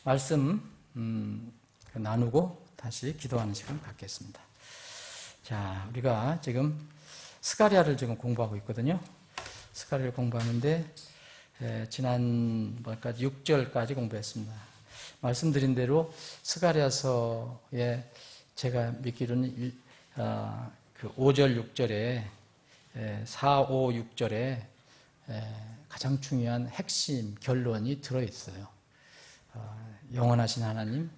말씀 나누고 다시 기도하는 시간 갖겠습니다. 자, 우리가 지금 스가랴를 지금 공부하고 있거든요. 스가랴를 공부하는데 지난번까지 6절까지 공부했습니다. 말씀드린 대로 스가랴서에 제가 믿기로는 그 5절, 6절에 4, 5, 6절에 가장 중요한 핵심 결론이 들어있어요. 영원하신 하나님,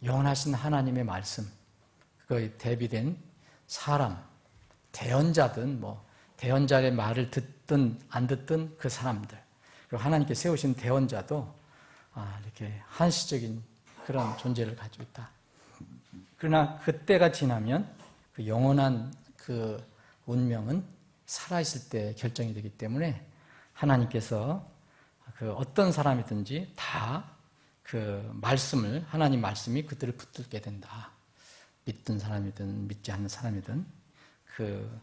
영원하신 하나님의 말씀, 그거에 대비된 사람, 대언자든 대언자의 말을 듣든 안 듣든 그 사람들, 그리고 하나님께 세우신 대언자도 이렇게 한시적인 그런 존재를 가지고 있다. 그러나 그때가 지나면 그 영원한 그 운명은 살아있을 때 결정이 되기 때문에 하나님께서 그 어떤 사람이든지 다 그 말씀을, 하나님 말씀이 그들을 붙들게 된다. 믿든 사람이든 믿지 않는 사람이든 그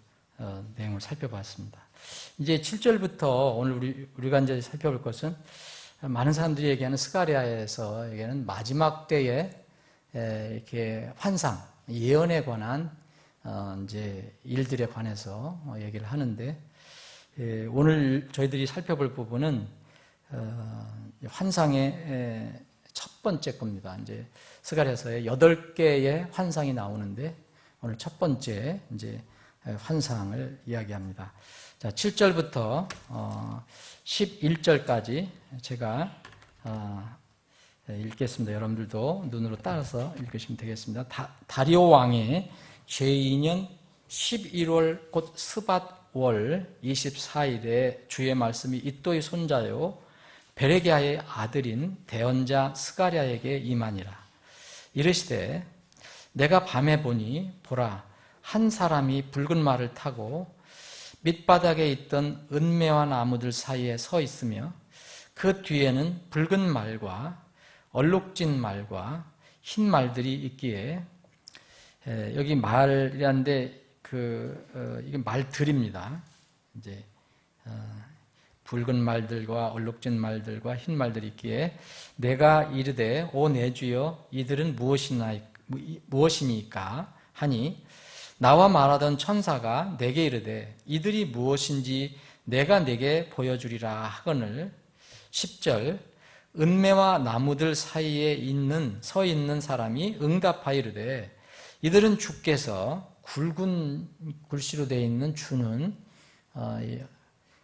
내용을 살펴봤습니다. 이제 7절부터 오늘 우리가 이제 살펴볼 것은 많은 사람들이 얘기하는 스가랴에서 얘기하는 마지막 때의 이렇게 환상, 예언에 관한 이제 일들에 관해서 얘기를 하는데, 오늘 저희들이 살펴볼 부분은 환상의 첫 번째 겁니다. 이제 스가랴서에 8개의 환상이 나오는데 오늘 첫 번째 이제 환상을 이야기합니다. 자, 7절부터 11절까지 제가 읽겠습니다. 여러분들도 눈으로 따라서 읽으시면 되겠습니다. 다리오 왕의 제2년 11월 곧 스밧월 24일에 주의 말씀이 이또의 손자요 베레기야의 아들인 대언자 스가랴에게 임하니라. 이르시되 내가 밤에 보니 보라 한 사람이 붉은 말을 타고 밑바닥에 있던 은매화 나무들 사이에 서 있으며 그 뒤에는 붉은 말과 얼룩진 말과 흰 말들이 있기에, 여기 말이란데 이게 말들입니다. 이제 붉은 말들과 얼룩진 말들과 흰 말들이 있기에 내가 이르되 오 내 주여 이들은 무엇이니까 하니 나와 말하던 천사가 내게 이르되 이들이 무엇인지 내가 내게 보여주리라 하거늘. 10절 은매와 나무들 사이에 서 있는 사람이 응답하여 이르되 이들은 주께서 굵은 글씨로 되어 있는 주는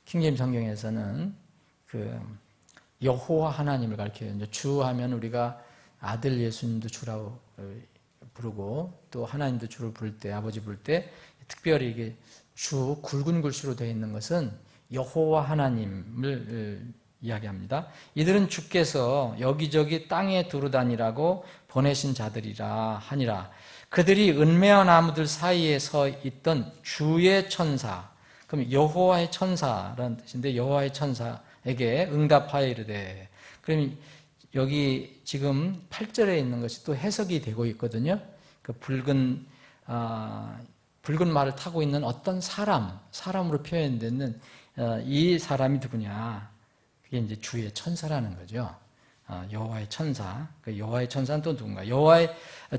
킹제임 성경에서는 그 여호와 하나님을 가리켜요. 이제 주 하면 우리가 아들 예수님도 주라고 부르고 또 하나님도 주를 부를 때, 아버지 부를 때 특별히 이게 주 굵은 글씨로 되어 있는 것은 여호와 하나님을 이야기합니다. 이들은 주께서 여기저기 땅에 두루다니라고 보내신 자들이라 하니라. 그들이 은매와 나무들 사이에 서 있던 주의 천사, 그럼 여호와의 천사라는 뜻인데 여호와의 천사에게 응답하여 이르되, 그럼 여기 지금 8절에 있는 것이 또 해석이 되고 있거든요. 그 붉은 말을 타고 있는 어떤 사람으로 표현되는 이 사람이 누구냐? 그게 이제 주의 천사라는 거죠. 여호와의 천사. 그 여호와의 천사는 또 누군가?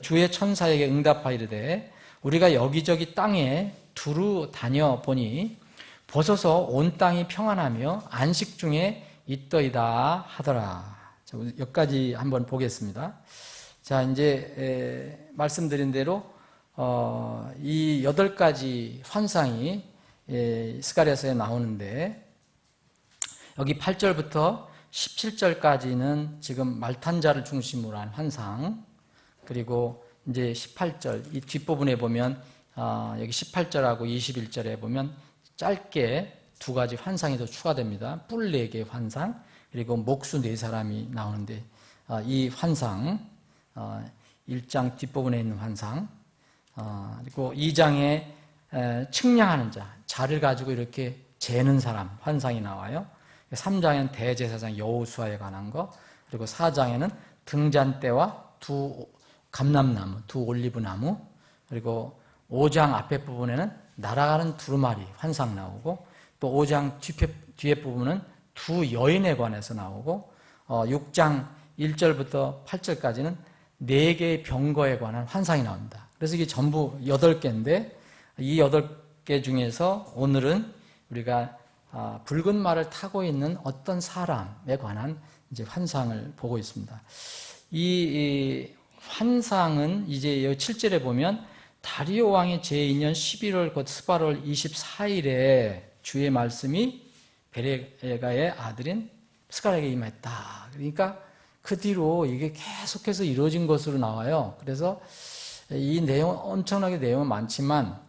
주의 천사에게 응답하여 이르되 우리가 여기저기 땅에 두루 다녀 보니 보소서 온 땅이 평안하며 안식 중에 있더이다 하더라. 자, 여기까지 한번 보겠습니다. 자, 이제 말씀드린 대로 이 8가지 환상이 스가랴서에 나오는데, 여기 8절부터 17절까지는 지금 말탄자를 중심으로 한 환상, 그리고 이제 18절 이 뒷부분에 보면 여기 18절하고 21절에 보면 짧게 2가지 환상이 더 추가됩니다. 뿔 4개의 환상, 그리고 목수 4사람이 나오는데 이 환상, 1장 뒷부분에 있는 환상, 그리고 2장에 측량하는 자를 가지고 이렇게 재는 사람 환상이 나와요. 3장에는 대제사장 여호수아에 관한 거, 그리고 4장에는 등잔대와 2 감람나무, 2 올리브나무, 그리고 5장 앞에 부분에는 날아가는 두루마리 환상 나오고, 또 5장 뒤에 부분은 2 여인에 관해서 나오고, 6장 1절부터 8절까지는 4개의 병거에 관한 환상이 나옵니다. 그래서 이게 전부 8개인데 이 8개 중에서 오늘은 우리가 붉은 말을 타고 있는 어떤 사람에 관한 이제 환상을 보고 있습니다. 이 환상은 이제 여기 7절에 보면 다리오 왕의 제2년 11월 곧 스바롤 24일에 주의 말씀이 베레가의 아들인 스가랴에게 임했다. 그러니까 그 뒤로 이게 계속해서 이루어진 것으로 나와요. 그래서 이 내용 엄청나게 내용은 많지만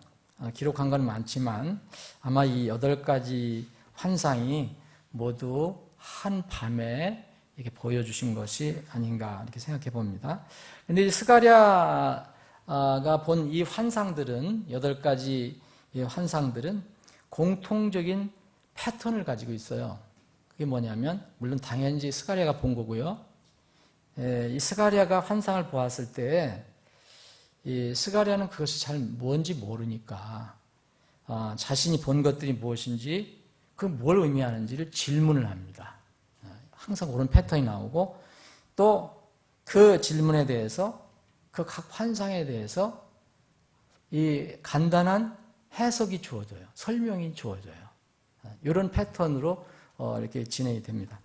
기록한 건 많지만 아마 이 8가지 환상이 모두 한 밤에 이렇게 보여주신 것이 아닌가 이렇게 생각해 봅니다. 근데 스가랴가 본 이 환상들은 8가지 환상들은 공통적인 패턴을 가지고 있어요. 그게 뭐냐면 물론 당연히 스가랴가 본 거고요. 이 스가랴가 환상을 보았을 때 이 스가랴는 그것이 잘 뭔지 모르니까 자신이 본 것들이 무엇인지 그 뭘 의미하는지를 질문을 합니다. 항상 그런 패턴이 나오고 또 그 질문에 대해서 그 각 환상에 대해서 이 간단한 해석이 주어져요. 설명이 주어져요. 이런 패턴으로 이렇게 진행이 됩니다.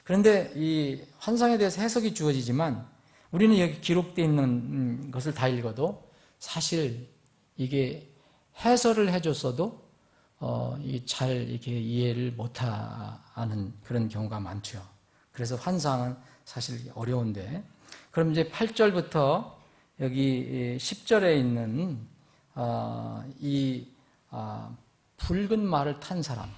그런데 이 환상에 대해서 해석이 주어지지만 우리는 여기 기록되어 있는 것을 다 읽어도 사실 이게 해설을 해줬어도 잘 이렇게 이해를 못하는 그런 경우가 많죠. 그래서 환상은 사실 어려운데 그럼 이제 8절부터 여기 10절에 있는 이 붉은 말을 탄 사람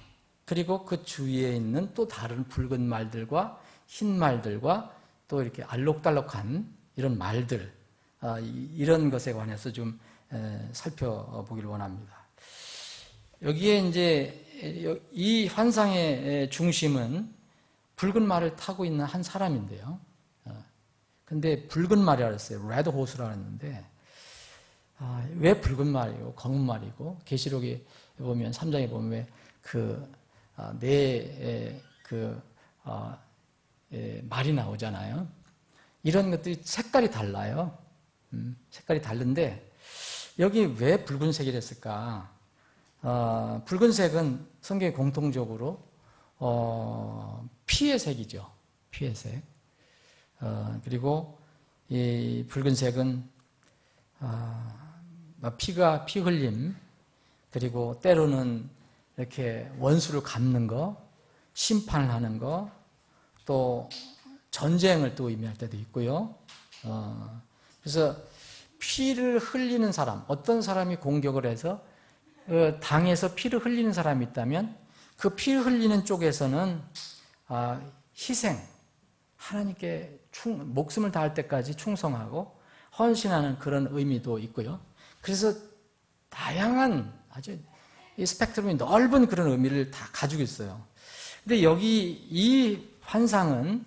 그리고 그 주위에 있는 또 다른 붉은 말들과 흰 말들과 또 이렇게 알록달록한 이런 말들 이런 것에 관해서 좀 살펴보기를 원합니다. 여기에 이제 이 환상의 중심은 붉은 말을 타고 있는 한 사람인데요. 근데 붉은 말이라 그랬어요. 레드 호스라 그랬는데 왜 붉은 말이고 검은 말이고 계시록에 보면 3장에 보면 왜 말이 나오잖아요. 이런 것들이 색깔이 달라요. 색깔이 다른데 여기 왜 붉은색이랬을까? 붉은색은 성경에 공통적으로 피의 색이죠. 피의 색. 그리고 이 붉은색은 피 흘림 그리고 때로는 이렇게 원수를 갚는 거, 심판을 하는 거, 또 전쟁을 또 의미할 때도 있고요. 그래서 피를 흘리는 사람, 어떤 사람이 공격을 해서 당해서 피를 흘리는 사람이 있다면 그 피를 흘리는 쪽에서는 희생, 하나님께 목숨을 다할 때까지 충성하고 헌신하는 그런 의미도 있고요. 그래서 다양한 아주 이 스펙트럼이 넓은 그런 의미를 다 가지고 있어요. 근데 여기 이 환상은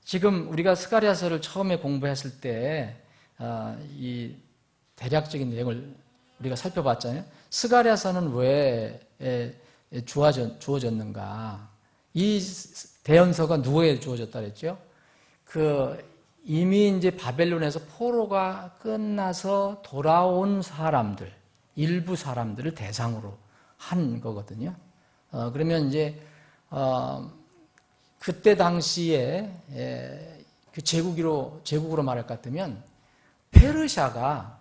지금 우리가 스가랴서를 처음에 공부했을 때 이 대략적인 내용을 우리가 살펴봤잖아요. 스가랴서는 왜 주어졌는가? 이 대언서가 누구에게 주어졌다 그랬죠? 이미 이제 바벨론에서 포로가 끝나서 돌아온 사람들, 일부 사람들을 대상으로 한 거거든요. 그러면 이제 그때 당시에 그 제국으로 말할 것 같으면 페르시아가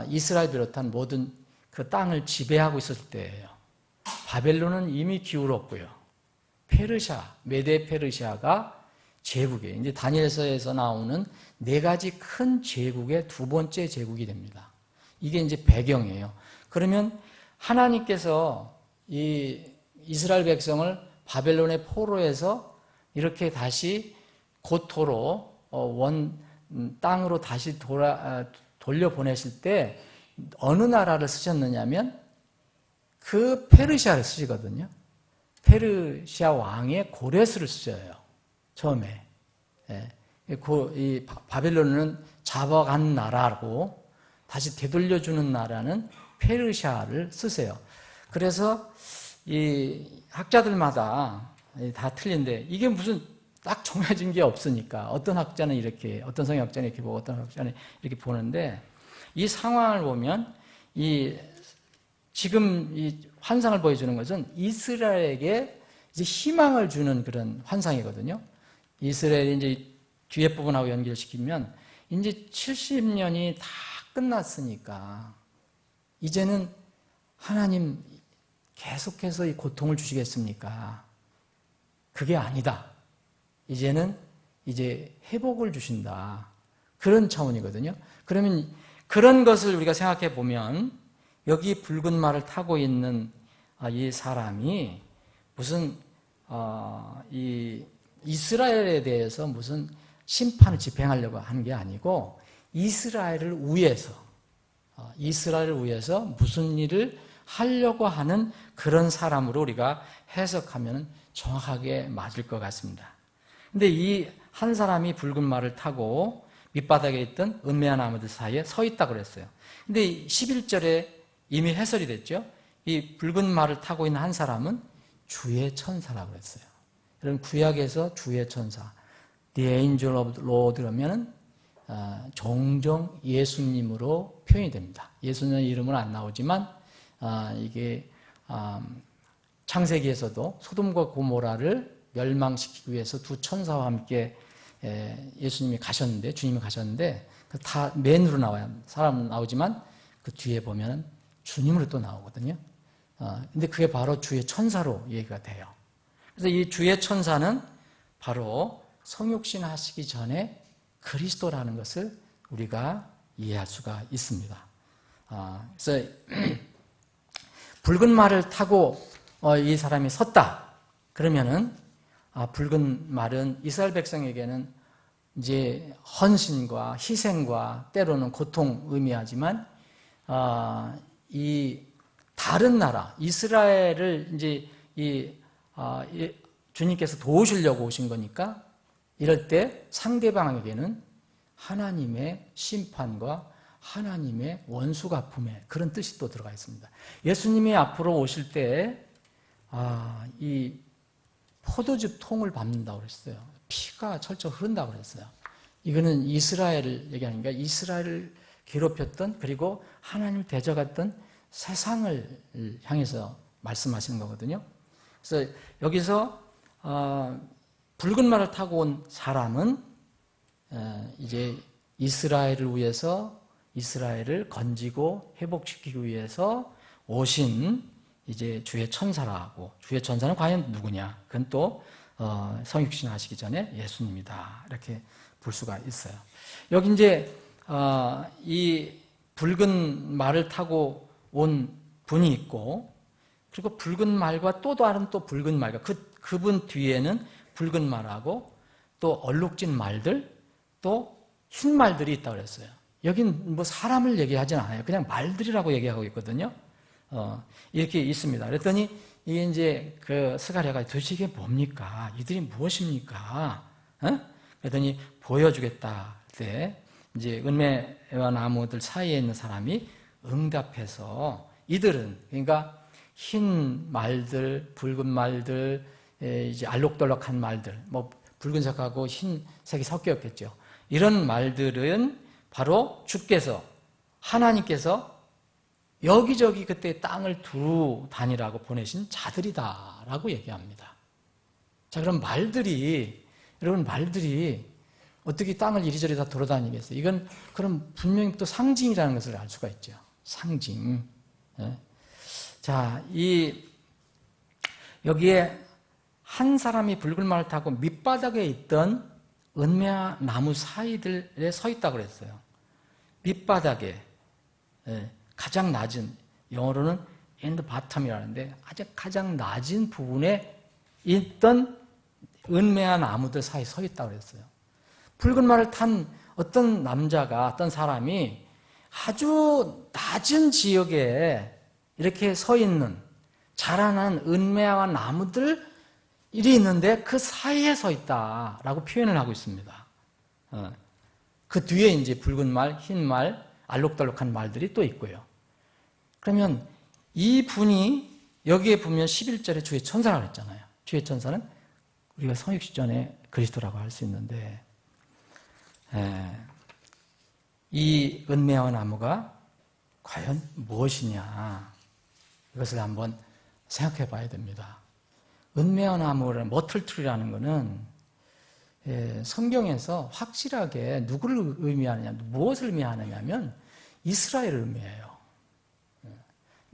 이스라엘 비롯한 모든 그 땅을 지배하고 있었을 때예요. 바벨론은 이미 기울었고요. 메데 페르시아가 제국에 이제 다니엘서에서 나오는 4가지 큰 제국의 2번째 제국이 됩니다. 이게 이제 배경이에요. 그러면 하나님께서 이 이스라엘 백성을 바벨론의 포로에서 이렇게 다시 고토로 땅으로 다시 돌려보내실 때 어느 나라를 쓰셨느냐면 그 페르시아를 쓰시거든요. 페르시아 왕의 고레스를 쓰셔요. 처음에. 이 바벨론은 잡아간 나라고 다시 되돌려주는 나라는 페르시아를 쓰세요. 그래서 이 학자들마다 다 틀린데 이게 무슨 딱 정해진 게 없으니까 어떤 학자는 이렇게, 어떤 성경학자는 이렇게 보고 어떤 학자는 이렇게 보는데, 이 상황을 보면 지금 이 환상을 보여주는 것은 이스라엘에게 이제 희망을 주는 그런 환상이거든요. 이스라엘이 이제 뒤에 부분하고 연결시키면 이제 70년이 다 끝났으니까 이제는 하나님 계속해서 이 고통을 주시겠습니까? 그게 아니다. 이제는 이제 회복을 주신다. 그런 차원이거든요. 그러면 그런 것을 우리가 생각해 보면 여기 붉은 말을 타고 있는 이 사람이 무슨 이 이스라엘에 대해서 무슨 심판을 집행하려고 하는 게 아니고 이스라엘을 위해서 무슨 일을 하려고 하는 그런 사람으로 우리가 해석하면 정확하게 맞을 것 같습니다. 근데 이 한 사람이 붉은 말을 타고 밑바닥에 있던 은매한 나무들 사이에 서 있다고 그랬어요. 근데 11절에 이미 해설이 됐죠. 이 붉은 말을 타고 있는 한 사람은 주의 천사라고 그랬어요. 여러분 구약에서 주의 천사, The Angel of the Lord 그러면은 종종 예수님으로 표현이 됩니다. 예수님의 이름은 안 나오지만 이게 창세기에서도 소돔과 고모라를 멸망시키기 위해서 두 천사와 함께 예수님이 가셨는데, 주님이 가셨는데 다 맨으로 나와요. 사람은 나오지만 그 뒤에 보면 주님으로 또 나오거든요. 근데 그게 바로 주의 천사로 얘기가 돼요. 그래서 이 주의 천사는 바로 성육신 하시기 전에 그리스도라는 것을 우리가 이해할 수가 있습니다. 그래서 붉은 말을 타고 이 사람이 섰다. 그러면은 붉은 말은 이스라엘 백성에게는 이제 헌신과 희생과 때로는 고통 의미하지만 이 다른 나라 이스라엘을 이제 주님께서 도우시려고 오신 거니까 이럴 때 상대방에게는 하나님의 심판과 하나님의 원수 갚음의 그런 뜻이 또 들어가 있습니다. 예수님이 앞으로 오실 때 이 포도즙 통을 밟는다고 그랬어요. 피가 철철 흐른다고 그랬어요. 이거는 이스라엘을 얘기하는 게 이스라엘을 괴롭혔던 그리고 하나님을 대적했던 세상을 향해서 말씀하시는 거거든요. 그래서 여기서 붉은 말을 타고 온 사람은 이제 이스라엘을 위해서 이스라엘을 건지고 회복시키기 위해서 오신 이제 주의 천사라고, 주의 천사는 과연 누구냐? 그건 또 성육신 하시기 전에 예수님이다. 이렇게 볼 수가 있어요. 여기 이제 이 붉은 말을 타고 온 분이 있고, 그리고 붉은 말과 또 다른 또 붉은 말과 그분 뒤에는 붉은 말하고 또 얼룩진 말들, 또 흰 말들이 있다고 그랬어요. 여긴 뭐 사람을 얘기하진 않아요. 그냥 말들이라고 얘기하고 있거든요. 이렇게 있습니다. 그랬더니 이게 이제 그 스가랴가 도대체 이게 뭡니까? 이들이 무엇입니까? 그랬더니 보여주겠다. 그때 이제 은매와 나무들 사이에 있는 사람이 응답해서 이들은 그러니까 흰 말들, 붉은 말들, 이제 알록달록한 말들, 뭐 붉은색하고 흰색이 섞였겠죠. 이런 말들은 바로 주께서 하나님께서 여기저기 그때 땅을 두루 다니라고 보내신 자들이다라고 얘기합니다. 자, 그럼 여러분 말들이 어떻게 땅을 이리저리 다 돌아다니겠어요? 이건 그럼 분명히 또 상징이라는 것을 알 수가 있죠. 상징. 자, 여기에 한 사람이 붉은 말을 타고 밑바닥에 있던 은매와 나무 사이들에 서 있다고 그랬어요. 밑바닥에. 가장 낮은, 영어로는 in the bottom이라는데 아주 가장 낮은 부분에 있던 은매와 나무들 사이에 서 있다고 그랬어요. 붉은 말을 탄 어떤 남자가, 어떤 사람이 아주 낮은 지역에 이렇게 서 있는 자라난 은매와 나무들이 있는데 그 사이에 서 있다라고 표현을 하고 있습니다. 그 뒤에 이제 붉은 말, 흰 말, 알록달록한 말들이 또 있고요. 그러면 이 분이 여기에 보면 11절에 주의 천사라고 했잖아요. 주의 천사는 우리가 성육신 전에 그리스도라고 할 수 있는데, 이 은메와 나무가 과연 무엇이냐, 이것을 한번 생각해 봐야 됩니다. 은메와 나무라는 머틀트리라는 것은 성경에서 확실하게 누구를 의미하느냐, 무엇을 의미하느냐면 이스라엘을 의미해요.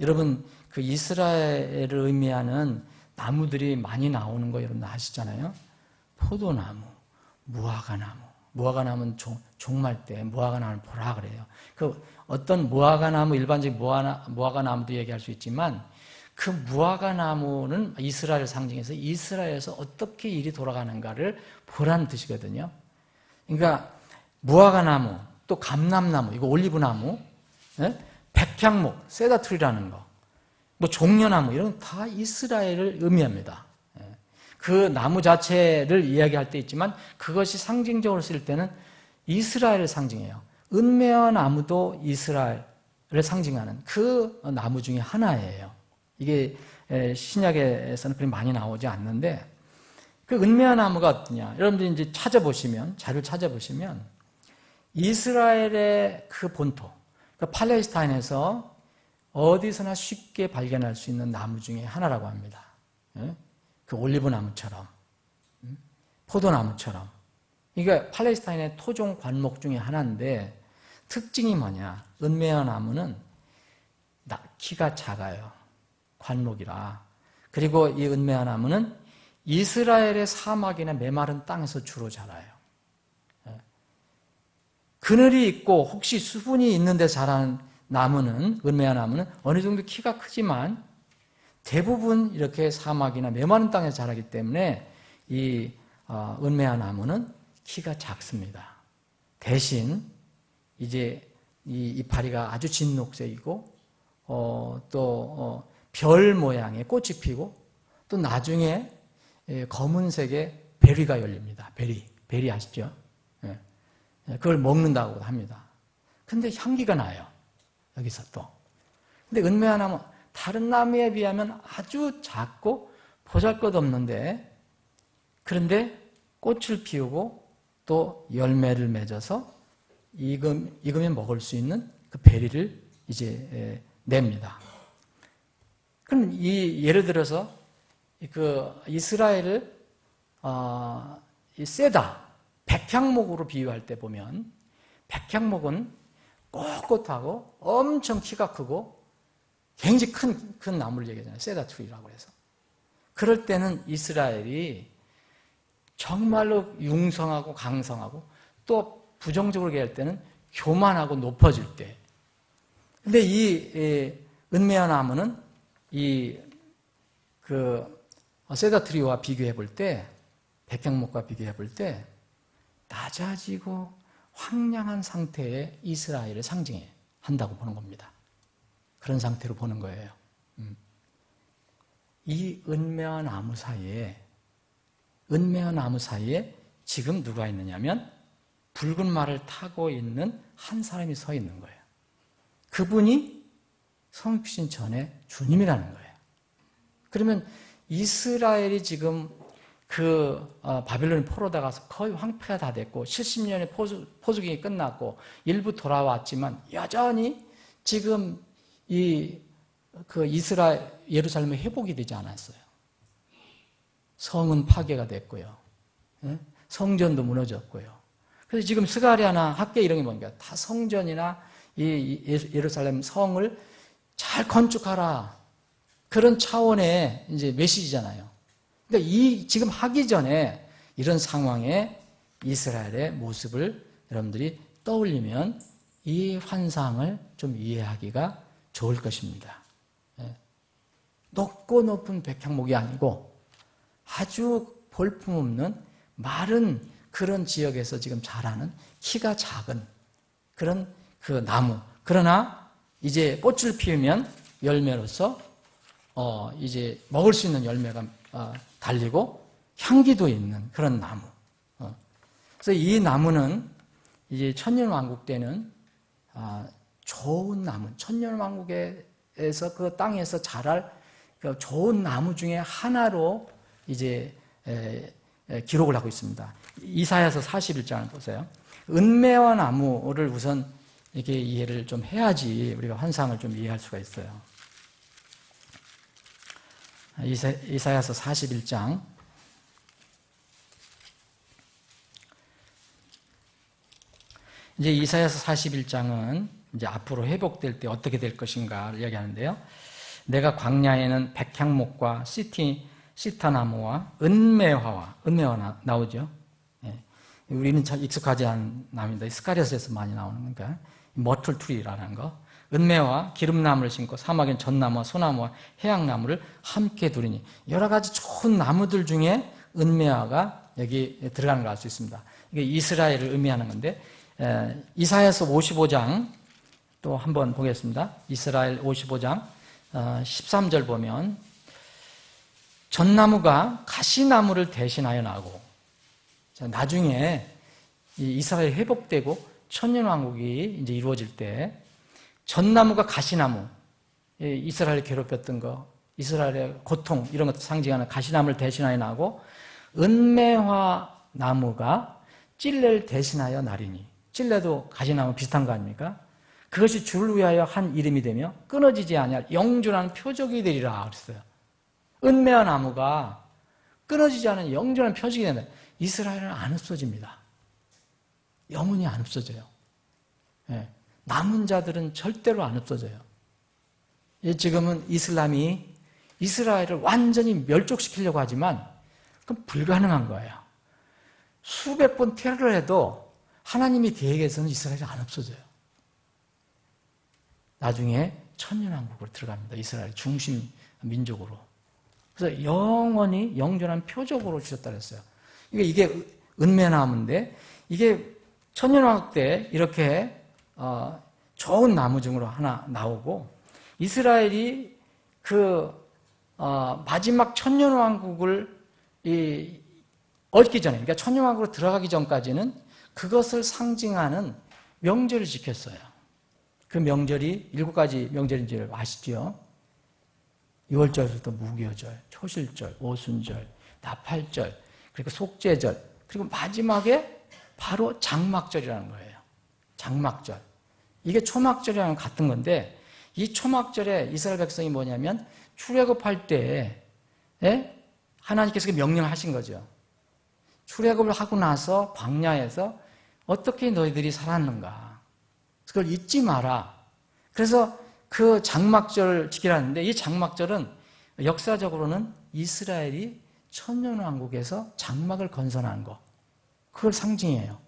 여러분, 그 이스라엘을 의미하는 나무들이 많이 나오는 거 여러분 아시잖아요. 포도나무, 무화과나무. 무화과나무는 종말 때 무화과나무를 보라 그래요. 그 어떤 무화과나무, 일반적인 무화과나무도 얘기할 수 있지만, 그 무화과나무는 이스라엘을 상징해서 이스라엘에서 어떻게 일이 돌아가는가를 보라는 뜻이거든요. 그러니까 무화과나무, 또 감람나무, 이거 올리브나무, 백향목, 세다트리라는 거, 뭐 종려나무, 이런 다 이스라엘을 의미합니다. 그 나무 자체를 이야기할 때 있지만 그것이 상징적으로 쓸 때는 이스라엘을 상징해요. 은메와 나무도 이스라엘을 상징하는 그 나무 중에 하나예요. 이게 신약에서는 그리 많이 나오지 않는데, 그 은메와 나무가 어떠냐? 여러분들이 이제 자료를 찾아보시면 이스라엘의 그 본토, 그 팔레스타인에서 어디서나 쉽게 발견할 수 있는 나무 중에 하나라고 합니다. 그 올리브나무처럼, 포도나무처럼. 이게 팔레스타인의 토종 관목 중에 하나인데, 특징이 뭐냐? 은메와 나무는 키가 작아요. 관목이라. 그리고 이 은메와 나무는 이스라엘의 사막이나 메마른 땅에서 주로 자라요. 그늘이 있고 혹시 수분이 있는 데 자라는 나무는, 은메와 나무는 어느 정도 키가 크지만 대부분 이렇게 사막이나 메마른 땅에서 자라기 때문에 이 은메와 나무는 키가 작습니다. 대신 이제 이 이파리가 아주 진녹색이고 또 별 모양의 꽃이 피고, 또 나중에 검은색의 베리가 열립니다. 베리 아시죠? 그걸 먹는다고 합니다. 근데 향기가 나요. 여기서 또. 근데 은메와 나무, 다른 나무에 비하면 아주 작고 보잘것없는데, 그런데 꽃을 피우고 또 열매를 맺어서 익으면 먹을 수 있는 그 베리를 이제 냅니다. 그럼 예를 들어서 그 이스라엘을 이 세다, 백향목으로 비유할 때 보면, 백향목은 꼿꼿하고 엄청 키가 크고 굉장히 큰 나무를 얘기하잖아요. 세다 트리라고 해서. 그럴 때는 이스라엘이 정말로 융성하고 강성하고, 또 부정적으로 얘기할 때는 교만하고 높아질 때. 근데 이 은메와 나무는 세다 트리와 비교해 볼 때, 백향목과 비교해 볼 때 낮아지고 황량한 상태의 이스라엘을 상징한다고 보는 겁니다. 그런 상태로 보는 거예요. 이 은메와 나무 사이에 지금 누가 있느냐면 붉은 말을 타고 있는 한 사람이 서 있는 거예요. 그분이 성육신 전에 주님이라는 거예요. 그러면 이스라엘이 지금 바빌론 포로다 가서 거의 황폐가 다 됐고 70년의 포수기가 끝났고 일부 돌아왔지만 여전히 지금 예루살렘이 회복이 되지 않았어요. 성은 파괴가 됐고요. 성전도 무너졌고요. 그래서 지금 스가랴나 학개 이런 게 뭔가 다 성전이나 예루살렘 성을 잘 건축하라. 그런 차원의 이제 메시지잖아요. 그러니까 지금 하기 전에 이런 상황에 이스라엘의 모습을 여러분들이 떠올리면 이 환상을 좀 이해하기가 좋을 것입니다. 높고 높은 백향목이 아니고 아주 볼품없는 마른 그런 지역에서 지금 자라는 키가 작은 그런 그 나무. 그러나 이제 꽃을 피우면 열매로서 이제 먹을 수 있는 열매가 달리고 향기도 있는 그런 나무. 그래서 이 나무는 이제 천년왕국 때는 좋은 나무, 천년왕국에서 그 땅에서 자랄 좋은 나무 중에 하나로 이제 기록을 하고 있습니다. 이사야서 41장을 보세요. 은매화 나무를 우선 이렇게 이해를 좀 해야지 우리가 환상을 좀 이해할 수가 있어요. 이사야서 41장. 이제 이사야서 41장은 이제 앞으로 회복될 때 어떻게 될 것인가를 이야기하는데요. 내가 광야에는 백향목과 시타나무와 은매화 나오죠. 예. 우리는 잘 익숙하지 않은 나무입니다. 스가랴서에서 많이 나오는 거니까 머틀트리라는 거. 은매와 기름나무를 심고 사막엔 전나무와 소나무와 해양나무를 함께 두리니, 여러 가지 좋은 나무들 중에 은매화가 여기 들어가는 걸 알 수 있습니다. 이게 이스라엘을 의미하는 건데, 이사야서 55장 또 한번 보겠습니다. 이스라엘 55장 13절 보면 전나무가 가시나무를 대신하여 나고, 나중에 이스라엘이 회복되고 천년왕국이 이제 이루어질 때 전나무가 가시나무, 이스라엘을 괴롭혔던 거, 이스라엘의 고통 이런 것도 상징하는 가시나무를 대신하여 나고, 은매화 나무가 찔레를 대신하여 나리니, 찔레도 가시나무 비슷한 거 아닙니까? 그것이 주를 위하여 한 이름이 되며 끊어지지 아니할 영존한 표적이 되리라 그랬어요. 은매화 나무가 끊어지지 않은 영존한 표적이 된다. 이스라엘은 안 없어집니다. 영원히 안 없어져요. 예. 남은 자들은 절대로 안 없어져요. 지금은 이슬람이 이스라엘을 완전히 멸족시키려고 하지만 그건 불가능한 거예요. 수백 번 테러를 해도 하나님의 계획에서는 이스라엘이 안 없어져요. 나중에 천년왕국으로 들어갑니다. 이스라엘 중심 민족으로. 그래서 영원히 영존한 표적으로 주셨다 그랬어요. 이게 은매나무인데, 이게 천년왕국 때 이렇게 좋은 나무 중으로 하나 나오고, 이스라엘이 마지막 천년왕국을 얻기 전에, 그러니까 천년왕국으로 들어가기 전까지는 그것을 상징하는 명절을 지켰어요. 그 명절이 7가지 명절인 줄 아시죠? 6월절부터 무교절, 초실절, 오순절, 나팔절, 그리고 속죄절, 그리고 마지막에 바로 장막절이라는 거예요. 장막절. 이게 초막절이랑 같은 건데, 이 초막절에 이스라엘 백성이 뭐냐면 출애굽할 때 하나님께서 명령을 하신 거죠. 출애굽을 하고 나서 광야에서 어떻게 너희들이 살았는가, 그걸 잊지 마라. 그래서 그 장막절을 지키라는데, 이 장막절은 역사적으로는 이스라엘이 천년왕국에서 장막을 건설하는 거, 그걸 상징해요.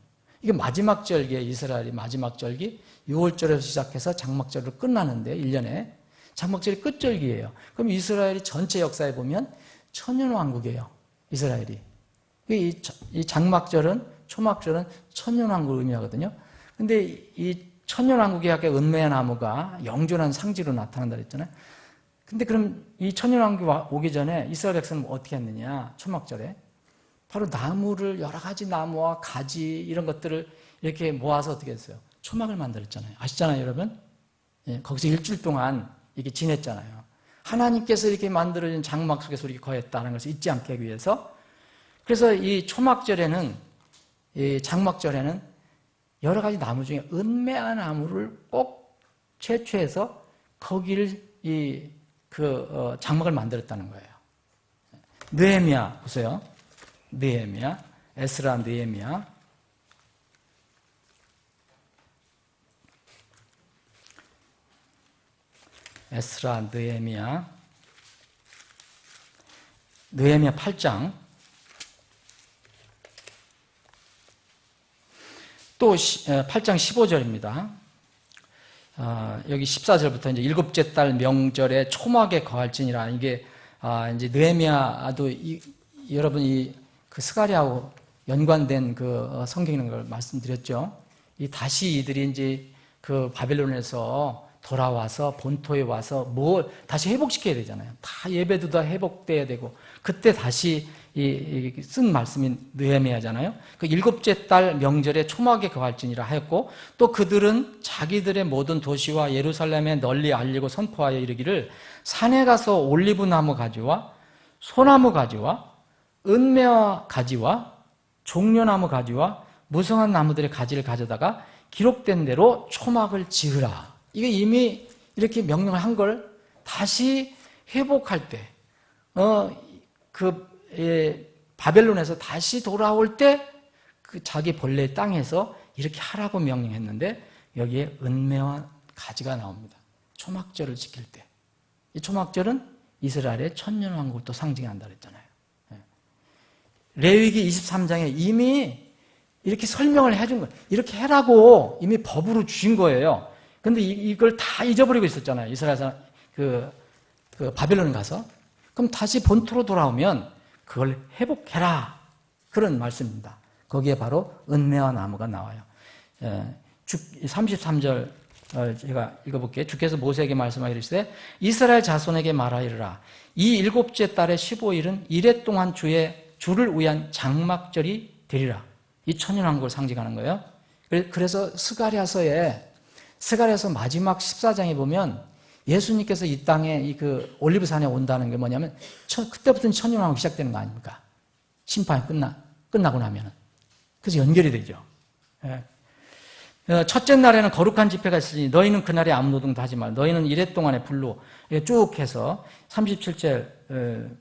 이게 마지막 절기에, 이스라엘이 마지막 절기 6월절에서 시작해서 장막절로 끝나는데, 1년에 장막절이 끝절기예요. 그럼 이스라엘이 전체 역사에 보면 천년왕국이에요. 이스라엘이. 이 장막절은, 초막절은 천년왕국을 의미하거든요. 근데 이 천년왕국의 아까 은매화 나무가 영존한 상징으로 나타난다 그랬잖아요. 근데 그럼 이 천년왕국이 오기 전에 이스라엘 백성은 어떻게 했느냐? 초막절에 바로 나무를, 여러 가지 나무와 가지 이런 것들을 이렇게 모아서 어떻게 했어요? 초막을 만들었잖아요. 아시잖아요, 여러분? 예, 거기서 일주일 동안 이렇게 지냈잖아요. 하나님께서 이렇게 만들어진 장막 속에서 이렇게 거했다는 것을 잊지 않게 하기 위해서. 그래서 이 초막절에는, 이 장막절에는 여러 가지 나무 중에 은매화 나무를 꼭 채취해서 거기를 장막을 만들었다는 거예요. 느헤미야 보세요. 느헤미야, 에스라, 느헤미야. 에스라, 느헤미야. 느헤미야 8장. 또 8장 15절입니다. 여기 14절부터 이제 7째 달 명절에 초막에 거할지니라. 이게 이제 느헤미야도 여러분이 그 스가랴하고 연관된 그 성경 있는 걸 말씀드렸죠. 다시 이들이 이제 그 바벨론에서 돌아와서 본토에 와서 다시 회복시켜야 되잖아요. 다 예배도 다 회복돼야 되고, 그때 다시 쓴 말씀이 느헤미야잖아요. 그 7째 달 명절에 초막에 거할지니라 하였고, 또 그들은 자기들의 모든 도시와 예루살렘에 널리 알리고 선포하여 이르기를, 산에 가서 올리브 나무 가지와 소나무 가지와 은매화 가지와 종려나무 가지와 무성한 나무들의 가지를 가져다가 기록된 대로 초막을 지으라. 이게 이미 이렇게 명령을 한 걸 다시 회복할 때, 바벨론에서 다시 돌아올 때 그 자기 본래 땅에서 이렇게 하라고 명령했는데 여기에 은매와 가지가 나옵니다. 초막절을 지킬 때. 이 초막절은 이스라엘의 천년왕국을 또 상징한다 그랬잖아요. 레위기 23장에 이미 이렇게 설명을 해준 거예요. 이렇게 해라고 이미 법으로 주신 거예요. 근데 이걸 다 잊어버리고 있었잖아요. 이스라엘에서 바벨론 가서. 그럼 다시 본토로 돌아오면 그걸 회복해라. 그런 말씀입니다. 거기에 바로 은매화 나무가 나와요. 33절 제가 읽어볼게요. 주께서 모세에게 말씀하시되 이스라엘 자손에게 말하이르라. 이 일곱째 달의 15일은 이래 동안 주를 위한 장막절이 되리라. 이 천년왕국을 상징하는 거예요. 그래서 스가랴서 마지막 14장에 보면 예수님께서 이 땅에 그 올리브산에 온다는 게 뭐냐면 그때부터는 천년왕국이 시작되는 거 아닙니까? 심판이 끝나고 나면은. 그래서 연결이 되죠. 첫째 날에는 거룩한 집회가 있으니 너희는 그날에 아무 노동도 하지 말라. 너희는 이래 동안에 불로 쭉 해서 37절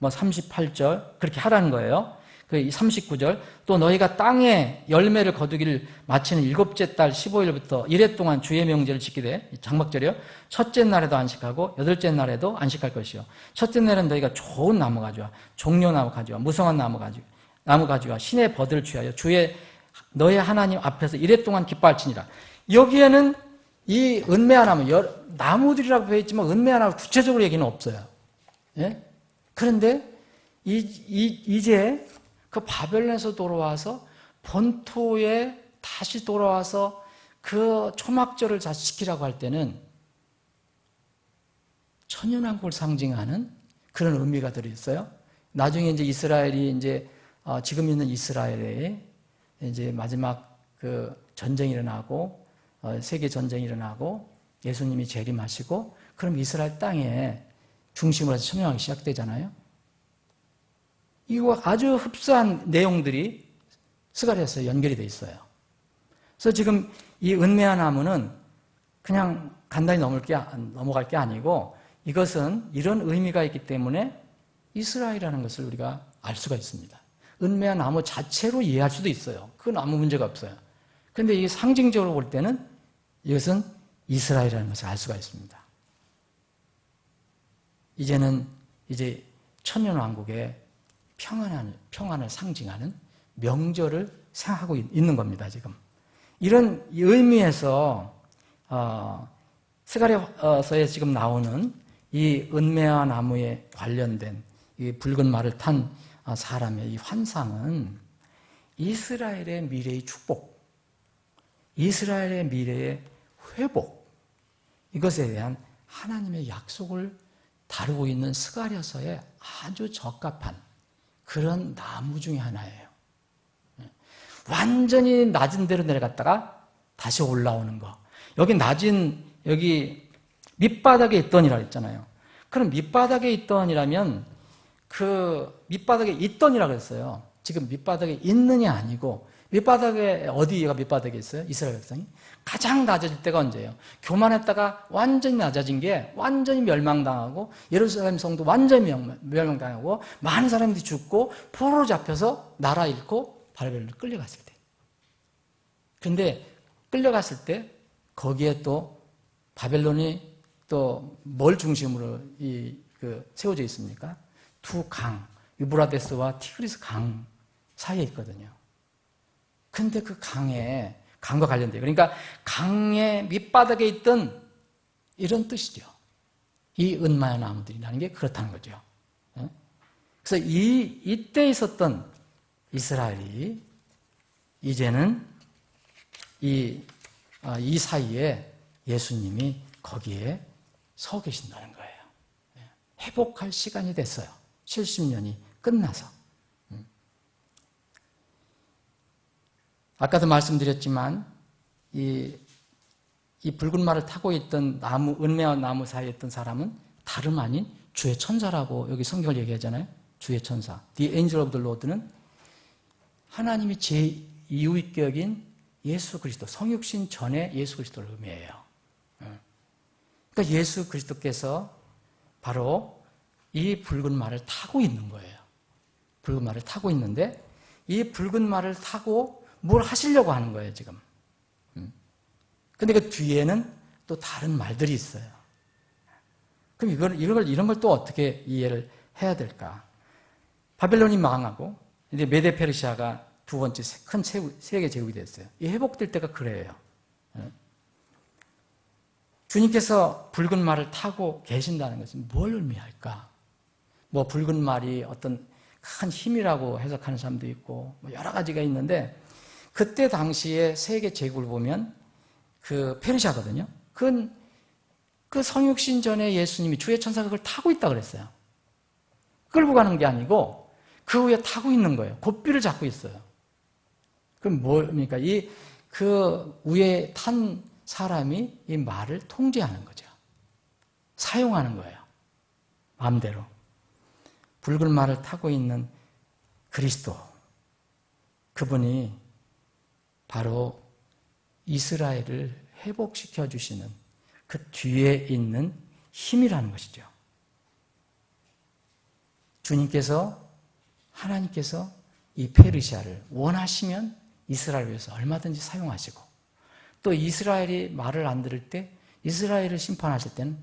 38절 그렇게 하라는 거예요. 39절 또 너희가 땅에 열매를 거두기를 마치는 일곱째 달 15일부터 이래 동안 주의 명제를 지키되 장막절이요. 첫째 날에도 안식하고 여덟째 날에도 안식할 것이요. 첫째 날에는 너희가 좋은 나무 가지와 종려나무 가지와 무성한 나무 가지와 신의 버들을 취하여 너의 하나님 앞에서 이래 동안 기뻐할지니라. 여기에는 이 은매화 나무, 나무들이라고 되어 있지만 은매화 나무 구체적으로 얘기는 없어요. 예? 그런데 이제 그 바벨론에서 돌아와서 본토에 다시 돌아와서 그 초막절을 다시 지키라고 할 때는 천년왕국을 상징하는 그런 의미가 들어있어요. 나중에 이제 이스라엘이 지금 있는 이스라엘에 이제 마지막 그 전쟁이 일어나고 세계 전쟁이 일어나고 예수님이 재림하시고 그럼 이스라엘 땅에 중심으로 해서 천년왕국이 시작되잖아요. 이거 아주 흡사한 내용들이 스가랴서에 연결이 돼 있어요. 그래서 지금 이 은매화 나무는 그냥 간단히 넘어갈 게 아니고 이것은 이런 의미가 있기 때문에 이스라엘이라는 것을 우리가 알 수가 있습니다. 은매화 나무 자체로 이해할 수도 있어요. 그건 아무 문제가 없어요. 그런데 이게 상징적으로 볼 때는 이것은 이스라엘이라는 것을 알 수가 있습니다. 이제는 천년왕국의 평안을 상징하는 명절을 생각하고 있는 겁니다, 지금. 이런 의미에서, 스가랴서에 지금 나오는 이 은매화 나무에 관련된 이 붉은 말을 탄 사람의 이 환상은 이스라엘의 미래의 축복, 이스라엘의 미래의 회복, 이것에 대한 하나님의 약속을 다루고 있는 스가랴서에 아주 적합한 그런 나무 중에 하나예요. 완전히 낮은 데로 내려갔다가 다시 올라오는 거. 여기 밑바닥에 있더니라 했잖아요. 그럼 밑바닥에 있더니라면 그 밑바닥에 있더니라 그랬어요. 지금 밑바닥에 있느냐 아니고 밑바닥에 어디가 밑바닥에 있어요? 이스라엘 백성이 가장 낮아질 때가 언제예요? 교만했다가 완전히 낮아진 게 완전히 멸망당하고 예루살렘 성도 완전히 멸망당하고 많은 사람들이 죽고 포로로 잡혀서 나라 잃고 바벨론으로 끌려갔을 때. 그런데 끌려갔을 때 거기에 또 바벨론이 또 뭘 중심으로 세워져 있습니까? 두 강, 유브라데스와 티그리스 강 사이에 있거든요. 근데 그 강과 관련돼요. 그러니까 강의 밑바닥에 있던 이런 뜻이죠. 이 은마의 나무들이라는 게 그렇다는 거죠. 그래서 이때 있었던 이스라엘이 이제는 이 사이에 예수님이 거기에 서 계신다는 거예요. 회복할 시간이 됐어요. 70년이 끝나서. 아까도 말씀드렸지만 이 붉은 말을 타고 있던 은매와 나무 사이에 있던 사람은 다름 아닌 주의 천사라고 여기 성경을 얘기하잖아요. 주의 천사, The Angel of the Lord는 하나님이 제2위격인 예수 그리스도, 성육신 전에 예수 그리스도를 의미해요. 그러니까 예수 그리스도께서 바로 이 붉은 말을 타고 있는 거예요. 붉은 말을 타고 있는데 이 붉은 말을 타고 뭘 하시려고 하는 거예요, 지금. 근데 그 뒤에는 또 다른 말들이 있어요. 그럼 이런 걸 또 어떻게 이해를 해야 될까? 바벨론이 망하고 이제 메데 페르시아가 두 번째 큰 세계 제국이 됐어요. 이 회복될 때가 그래요. 주님께서 붉은 말을 타고 계신다는 것은 뭘 의미할까? 뭐 붉은 말이 어떤 큰 힘이라고 해석하는 사람도 있고 뭐 여러 가지가 있는데 그때 당시에 세계 제국을 보면 그 페르시아거든요. 그 성육신 전에 예수님이 주의 천사가 그걸 타고 있다 그랬어요. 끌고 가는 게 아니고 그 위에 타고 있는 거예요. 고삐를 잡고 있어요. 그럼 뭡니까? 그 위에 탄 사람이 이 말을 통제하는 거죠. 사용하는 거예요. 마음대로. 붉은 말을 타고 있는 그리스도. 그분이 바로 이스라엘을 회복시켜 주시는 그 뒤에 있는 힘이라는 것이죠. 하나님께서 이 페르시아를 원하시면 이스라엘을 위해서 얼마든지 사용하시고 또 이스라엘이 말을 안 들을 때 이스라엘을 심판하실 때는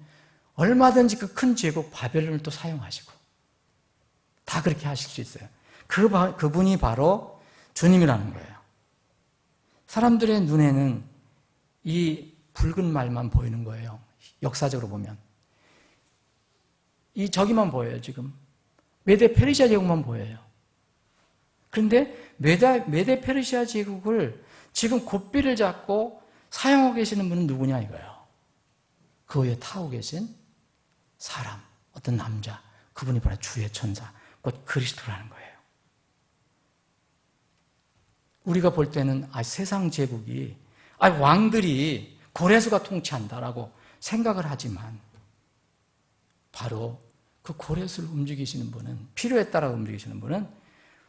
얼마든지 그 큰 제국 바벨론을 또 사용하시고 다 그렇게 하실 수 있어요. 그분이 바로 주님이라는 거예요. 사람들의 눈에는 이 붉은 말만 보이는 거예요. 역사적으로 보면. 저기만 보여요, 지금. 메데 페르시아 제국만 보여요. 그런데 메데 페르시아 제국을 지금 고삐를 잡고 사용하고 계시는 분은 누구냐 이거예요. 그 위에 타고 계신 사람, 어떤 남자, 그분이 바로 주의 천사, 곧 그리스도라는 거예요. 우리가 볼 때는 세상 제국이 왕들이 고레스가 통치한다라고 생각을 하지만 바로 그 고레스를 움직이시는 분은 필요에 따라 움직이시는 분은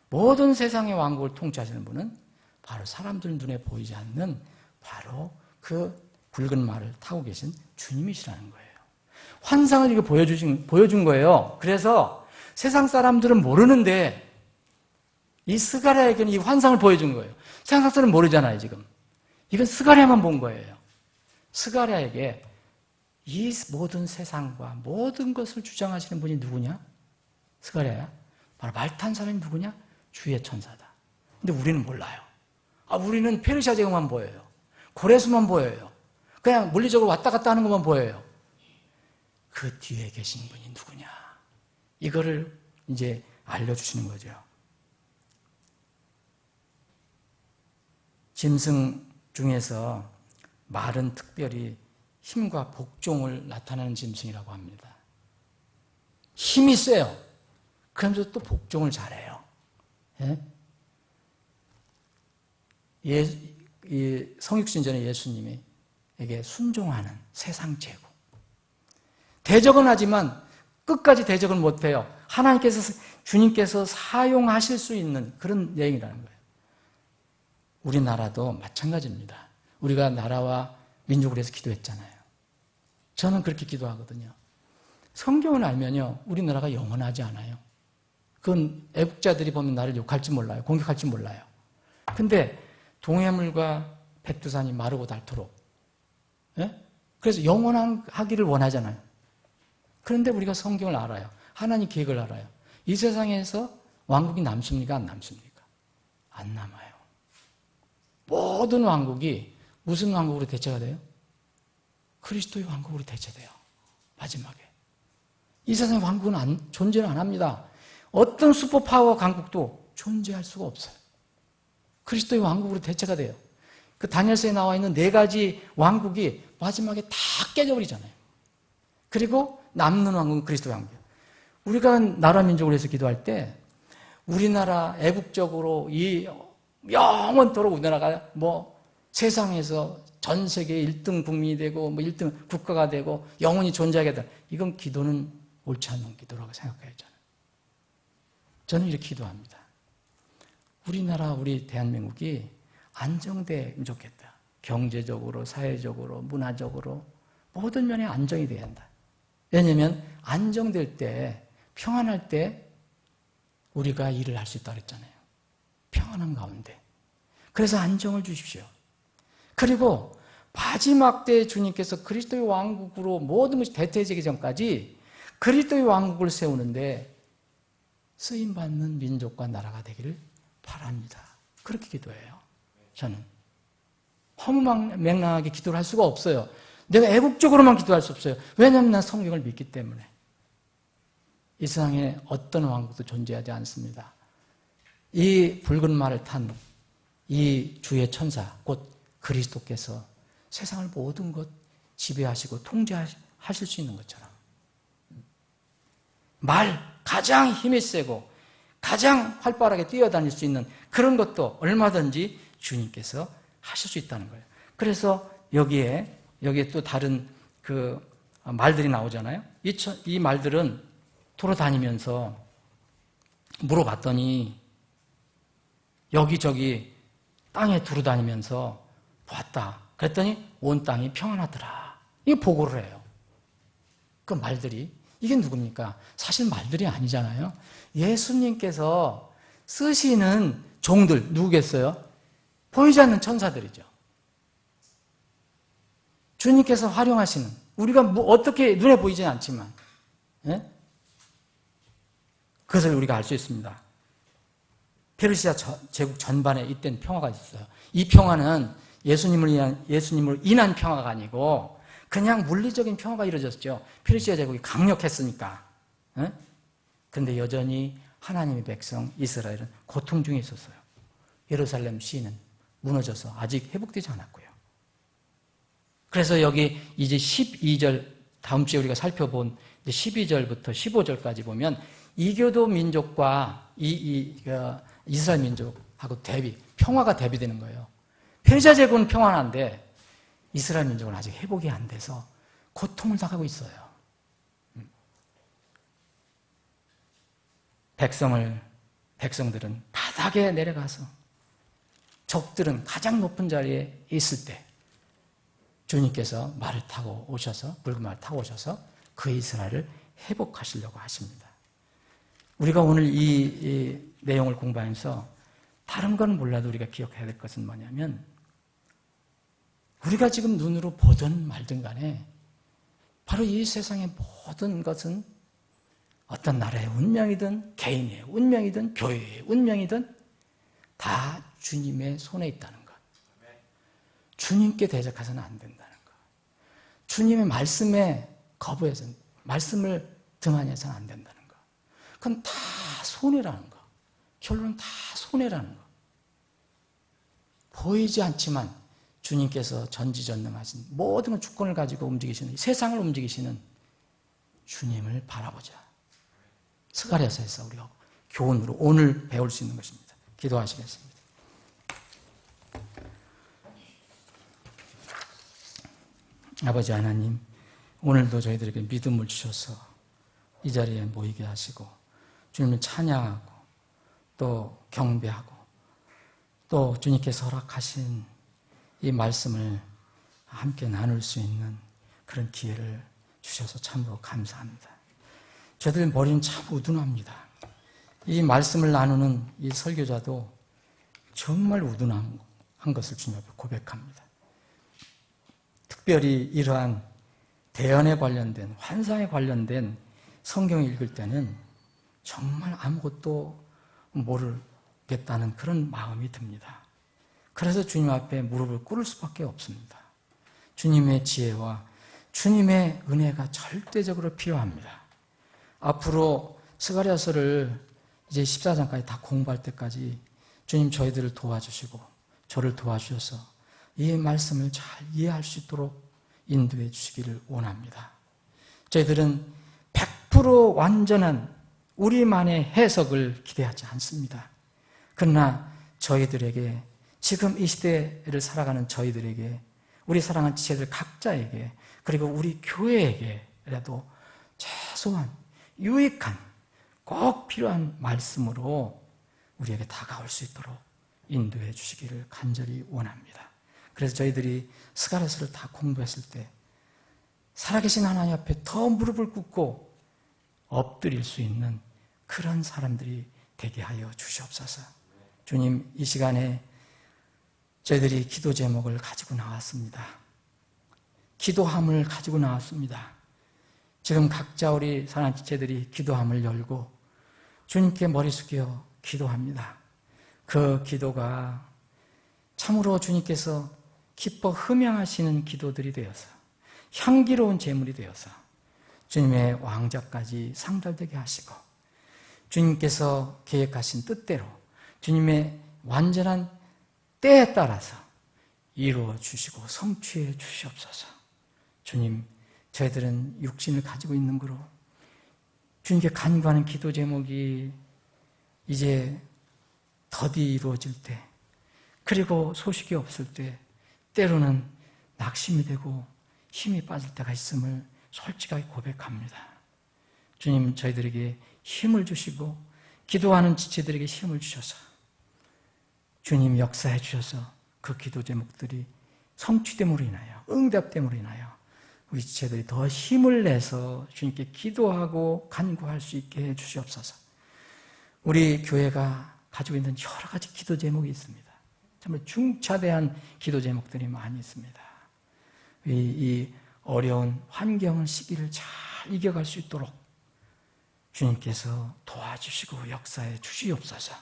모든 세상의 왕국을 통치하시는 분은 바로 사람들 눈에 보이지 않는 바로 그 붉은 말을 타고 계신 주님이시라는 거예요. 환상을 이거 보여준 거예요. 그래서 세상 사람들은 모르는데 이 스가랴에게는 이 환상을 보여준 거예요. 세상 사람은 모르잖아요, 지금. 이건 스가랴만 본 거예요. 스가랴에게 이 모든 세상과 모든 것을 주장하시는 분이 누구냐? 스가랴야. 바로 말 탄 사람이 누구냐? 주의 천사다. 근데 우리는 몰라요. 우리는 페르시아 제국만 보여요. 고레스만 보여요. 그냥 물리적으로 왔다 갔다 하는 것만 보여요. 그 뒤에 계신 분이 누구냐? 이거를 이제 알려주시는 거죠. 짐승 중에서 말은 특별히 힘과 복종을 나타내는 짐승이라고 합니다. 힘이 세요. 그러면서 또 복종을 잘해요. 성육신 전에 예수님에게 순종하는 세상 제국. 대적은 하지만 끝까지 대적은 못해요. 주님께서 사용하실 수 있는 그런 내용이라는 거예요. 우리나라도 마찬가지입니다. 우리가 나라와 민족을 위해서 기도했잖아요. 저는 그렇게 기도하거든요. 성경을 알면요, 우리나라가 영원하지 않아요. 그건 애국자들이 보면 나를 욕할지 몰라요. 공격할지 몰라요. 근데 동해물과 백두산이 마르고 닳도록, 그래서 영원하기를 원하잖아요. 그런데 우리가 성경을 알아요. 하나님 계획을 알아요. 이 세상에서 왕국이 남습니까? 안 남습니까? 안 남아요. 모든 왕국이 무슨 왕국으로 대체가 돼요? 그리스도의 왕국으로 대체돼요. 마지막에. 이 세상의 왕국은 존재를 안 합니다. 어떤 슈퍼파워 강국도 존재할 수가 없어요. 그리스도의 왕국으로 대체가 돼요. 그 다니엘서에 나와 있는 4가지 왕국이 마지막에 다 깨져버리잖아요. 그리고 남는 왕국은 그리스도의 왕국이에요. 우리가 나라 민족을 위해서 기도할 때 우리나라 애국적으로 이 영원토록 우리나라가 세상에서 전 세계 1등 국민이 되고 1등 국가가 되고 영원히 존재하게 된다. 이건 기도는 옳지 않는 기도라고 생각해요, 저는. 저는 이렇게 기도합니다. 우리나라, 우리 대한민국이 안정되면 좋겠다. 경제적으로, 사회적으로, 문화적으로 모든 면에 안정이 돼야 한다. 왜냐하면 안정될 때, 평안할 때 우리가 일을 할 수 있다고 그랬잖아요. 평안한 가운데. 그래서 안정을 주십시오. 그리고 마지막 때에 주님께서 그리스도의 왕국으로 모든 것이 대퇴되기 전까지 그리스도의 왕국을 세우는데 쓰임받는 민족과 나라가 되기를 바랍니다. 그렇게 기도해요. 저는 허무맹랑하게 기도를 할 수가 없어요. 내가 애국적으로만 기도할 수 없어요. 왜냐하면 난 성경을 믿기 때문에. 이 세상에 어떤 왕국도 존재하지 않습니다. 이 붉은 말을 탄 이 주의 천사, 곧 그리스도께서 세상을 모든 것 지배하시고 통제하실 수 있는 것처럼 가장 힘이 세고 가장 활발하게 뛰어다닐 수 있는 그런 것도 얼마든지 주님께서 하실 수 있다는 거예요. 그래서 여기에 또 다른 그 말들이 나오잖아요. 이 말들은 돌아다니면서 물어봤더니 여기저기 땅에 두루다니면서 보았다. 그랬더니 온 땅이 평안하더라. 이게 보고를 해요. 그 말들이. 이게 누굽니까? 사실 말들이 아니잖아요. 예수님께서 쓰시는 종들 누구겠어요? 보이지 않는 천사들이죠. 주님께서 활용하시는, 우리가 어떻게 눈에 보이지는 않지만 그것을 우리가 알 수 있습니다. 페르시아 제국 전반에 이때는 평화가 있어요. 이 평화는 예수님으로 인한 평화가 아니고 그냥 물리적인 평화가 이루어졌죠. 페르시아 제국이 강력했으니까. 그런데 여전히 하나님의 백성 이스라엘은 고통 중에 있었어요. 예루살렘 시는 무너져서 아직 회복되지 않았고요. 그래서 여기 이제 12절, 다음 주에 우리가 살펴본 12절부터 15절까지 보면 이교도 민족과 이스라엘 민족하고 평화가 대비되는 거예요. 페르시아 제국은 평안한데 이스라엘 민족은 아직 회복이 안 돼서 고통을 당하고 있어요. 백성들은 바닥에 내려가서 적들은 가장 높은 자리에 있을 때 주님께서 말을 타고 오셔서, 붉은 말을 타고 오셔서 그 이스라엘을 회복하시려고 하십니다. 우리가 오늘 이 내용을 공부하면서 다른 건 몰라도 우리가 기억해야 될 것은 뭐냐면 우리가 지금 눈으로 보든 말든 간에 바로 이 세상의 모든 것은 어떤 나라의 운명이든 개인의 운명이든 교회의 운명이든 다 주님의 손에 있다는 것. 주님께 대적해서는 안 된다는 것. 주님의 말씀에 거부해서 말씀을 등한해서는 안 된다는 것. 그건 다 손해라는 것. 결론은 다 손해라는 것. 보이지 않지만 주님께서 전지전능하신 모든 주권을 가지고 움직이시는, 세상을 움직이시는 주님을 바라보자. 스가랴서에서 우리가 교훈으로 오늘 배울 수 있는 것입니다. 기도하시겠습니다. 아버지 하나님, 오늘도 저희들에게 믿음을 주셔서 이 자리에 모이게 하시고 주님을 찬양하고 또 경배하고 또 주님께서 허락하신 이 말씀을 함께 나눌 수 있는 그런 기회를 주셔서 참으로 감사합니다. 저들 머리는 참 우둔합니다. 이 말씀을 나누는 이 설교자도 정말 우둔한 것을 주님 앞에 고백합니다. 특별히 이러한 대언에 관련된, 환상에 관련된 성경을 읽을 때는 정말 아무것도 모르겠다는 그런 마음이 듭니다. 그래서 주님 앞에 무릎을 꿇을 수밖에 없습니다. 주님의 지혜와 주님의 은혜가 절대적으로 필요합니다. 앞으로 스가랴서를 이제 14장까지 다 공부할 때까지 주님 저희들을 도와주시고 저를 도와주셔서 이 말씀을 잘 이해할 수 있도록 인도해 주시기를 원합니다. 저희들은 100% 완전한 우리만의 해석을 기대하지 않습니다. 그러나 저희들에게, 지금 이 시대를 살아가는 저희들에게, 우리 사랑하는 지체들 각자에게, 그리고 우리 교회에게라도 최소한 유익한, 꼭 필요한 말씀으로 우리에게 다가올 수 있도록 인도해 주시기를 간절히 원합니다. 그래서 저희들이 스가랴서를 다 공부했을 때 살아계신 하나님 앞에 더 무릎을 꿇고 엎드릴 수 있는 그런 사람들이 되게 하여 주시옵소서. 주님, 이 시간에 저희들이 기도 제목을 가지고 나왔습니다. 기도함을 가지고 나왔습니다. 지금 각자 우리 사랑하는 지체들이 기도함을 열고 주님께 머리 숙여 기도합니다. 그 기도가 참으로 주님께서 기뻐 흠양하시는 기도들이 되어서 향기로운 제물이 되어서 주님의 왕좌까지 상달되게 하시고 주님께서 계획하신 뜻대로 주님의 완전한 때에 따라서 이루어 주시고 성취해 주시옵소서. 주님, 저희들은 육신을 가지고 있는 거로 주님께 간구하는 기도 제목이 이제 더디 이루어질 때, 그리고 소식이 없을 때 때로는 낙심이 되고 힘이 빠질 때가 있음을 솔직하게 고백합니다. 주님, 저희들에게 힘을 주시고 기도하는 지체들에게 힘을 주셔서 주님 역사해 주셔서 그 기도 제목들이 성취됨으로 인하여, 응답됨으로 인하여 우리 지체들이 더 힘을 내서 주님께 기도하고 간구할 수 있게 해 주시옵소서. 우리 교회가 가지고 있는 여러 가지 기도 제목이 있습니다. 정말 중차대한 기도 제목들이 많이 있습니다. 이 어려운 환경 시기를 잘 이겨갈 수 있도록 주님께서 도와주시고 역사해 주시옵소서.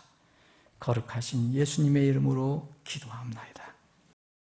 거룩하신 예수님의 이름으로 기도합니다.